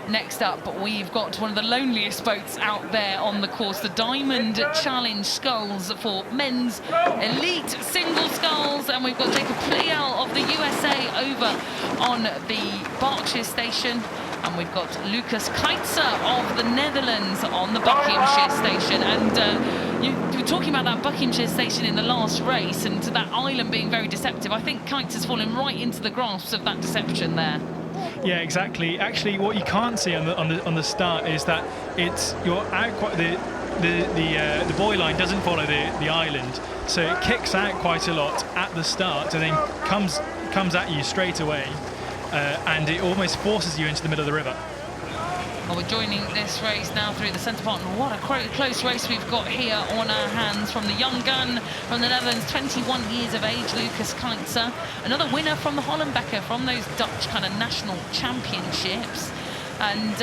Next up, we've got one of the loneliest boats out there on the course, the Diamond Challenge Sculls for men's elite single sculls. And we've got Jacob Plihal of the USA over on the Berkshire station. And we've got Lucas Keijzer of the Netherlands on the Buckinghamshire station. And you were talking about that Buckinghamshire station in the last race and that island being very deceptive. I think Keitzer's fallen right into the grasp of that deception there. Yeah, exactly. Actually, what you can't see on the start is that you're out quite the buoy line doesn't follow the island, so it kicks out quite a lot at the start and then comes at you straight away, and it almost forces you into the middle of the river. Well, we're joining this race now through the centre part, and what a close race we've got here on our hands from the young gun from the Netherlands, 21 years of age, Lucas Keijzer, another winner from the Hollandia, from those Dutch kind of national championships, and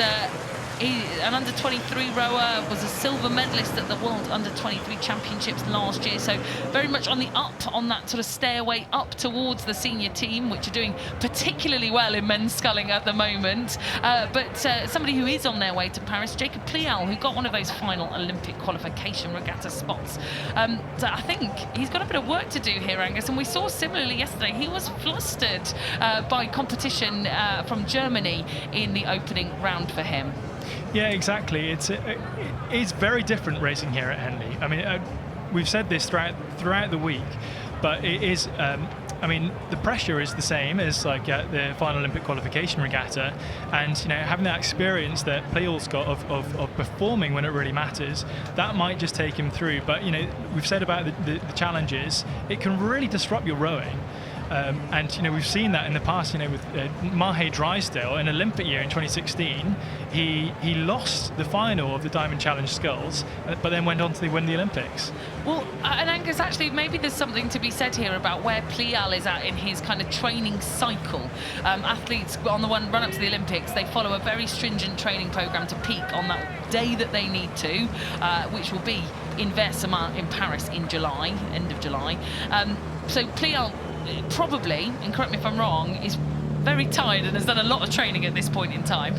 an under-23 rower, was a silver medalist at the World Under-23 Championships last year, so very much on the up, on that sort of stairway up towards the senior team, which are doing particularly well in men's sculling at the moment. But somebody who is on their way to Paris, Jacob Plihal, who got one of those final Olympic qualification regatta spots. So I think he's got a bit of work to do here, Angus, and we saw similarly yesterday, he was flustered by competition from Germany in the opening round for him. Yeah, exactly. It's very different racing here at Henley. I mean, we've said this throughout the week, but it is. I mean, the pressure is the same as like the final Olympic qualification regatta, and having that experience that Plihal's got of performing when it really matters, that might just take him through. But we've said about the challenges, it can really disrupt your rowing. And we've seen that in the past. With Mahe Drysdale in Olympic year in 2016, he lost the final of the Diamond Challenge Sculls, but then went on to win the Olympics. Well, and Angus, actually, maybe there's something to be said here about where Plihal is at in his kind of training cycle. Athletes on the run up to the Olympics, they follow a very stringent training program to peak on that day that they need to, which will be in Versailles in Paris in July, end of July. So Plihal probably, and correct me if I'm wrong, is very tired and has done a lot of training at this point in time.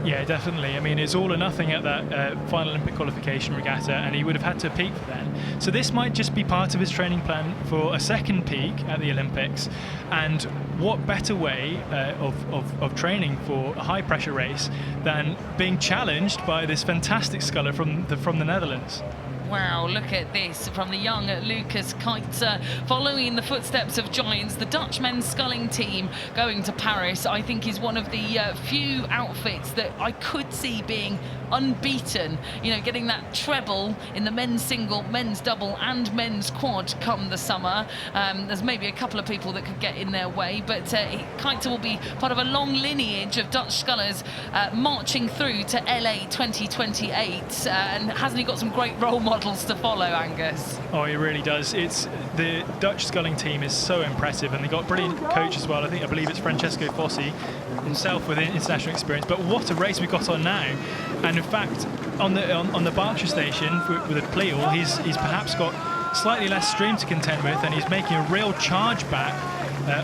Yeah, definitely. I mean, it's all or nothing at that final Olympic qualification regatta, and he would have had to peak then. So this might just be part of his training plan for a second peak at the Olympics. And what better way of training for a high pressure race than being challenged by this fantastic sculler from the Netherlands. Wow, look at this from the young Lucas Keijzer, following in the footsteps of giants. The Dutch men's sculling team going to Paris, I think, is one of the few outfits that I could see being unbeaten, getting that treble in the men's single, men's double and men's quad come the summer. There's maybe a couple of people that could get in their way, but Keijzer will be part of a long lineage of Dutch scullers marching through to LA 2028, and hasn't he got some great role models to follow, Angus? Oh, he really does. The Dutch sculling team is so impressive, and they got a brilliant coach as well. I believe it's Francesco Fossi himself with international experience. But what a race we've got on now! And in fact, on the Berkshire station with a Plihal, he's perhaps got slightly less stream to contend with, and he's making a real charge back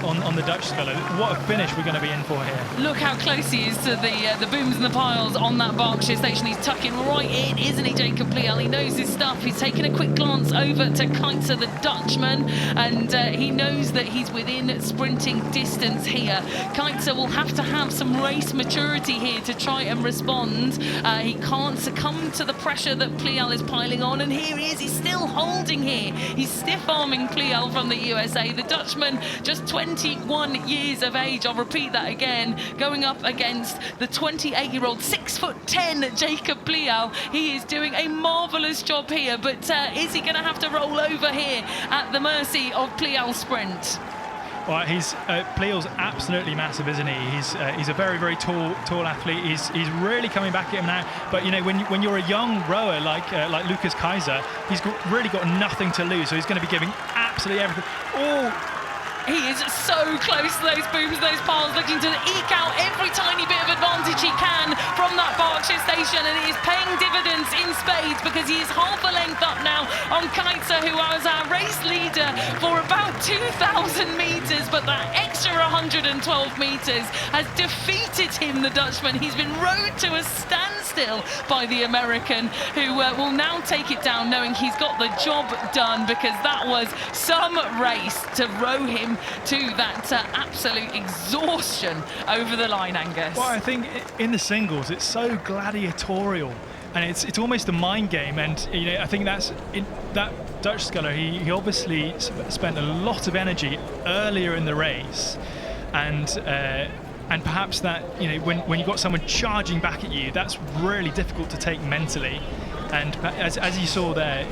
on the Dutch sculler. What a finish we're going to be in for here. Look how close he is to the booms and the piles on that Berkshire station. He's tucking right in, isn't he, Jacob Plihal? He knows his stuff. He's taken a quick glance over to Keijzer, the Dutchman, and he knows that he's within sprinting distance here. Keijzer will have to have some race maturity here to try and respond. He can't succumb to the pressure that Plihal is piling on, and here he is. He's still holding here. He's stiff-arming Plihal from the USA. The Dutchman, just 21 years of age, I'll repeat that again, going up against the 28-year-old 6'10" Jacob Plihal. He is doing a marvellous job here, but is he going to have to roll over here at the mercy of Plihal's sprint? Well, Plihal's absolutely massive, isn't he? He's a very, very tall athlete. He's really coming back at him now. But when you're a young rower like Lucas Keijzer, he's really got nothing to lose. So he's going to be giving absolutely everything. Oh. He is so close to those booms, those piles, looking to eke out every tiny bit of advantage he can. from that Berkshire station, and it is paying dividends in spades because he is half a length up now on Keijzer, who was our race leader for about 2,000 metres, but that extra 112 metres has defeated him, the Dutchman. He's been rowed to a standstill by the American, who will now take it down knowing he's got the job done, because that was some race to row him to that absolute exhaustion over the line, Angus. Well, I think in the singles it's so gladiatorial, and it's almost a mind game, and you know, I think that Dutch sculler, he obviously spent a lot of energy earlier in the race, and perhaps that, you know, when you've got someone charging back at you, that's really difficult to take mentally, and as you saw there,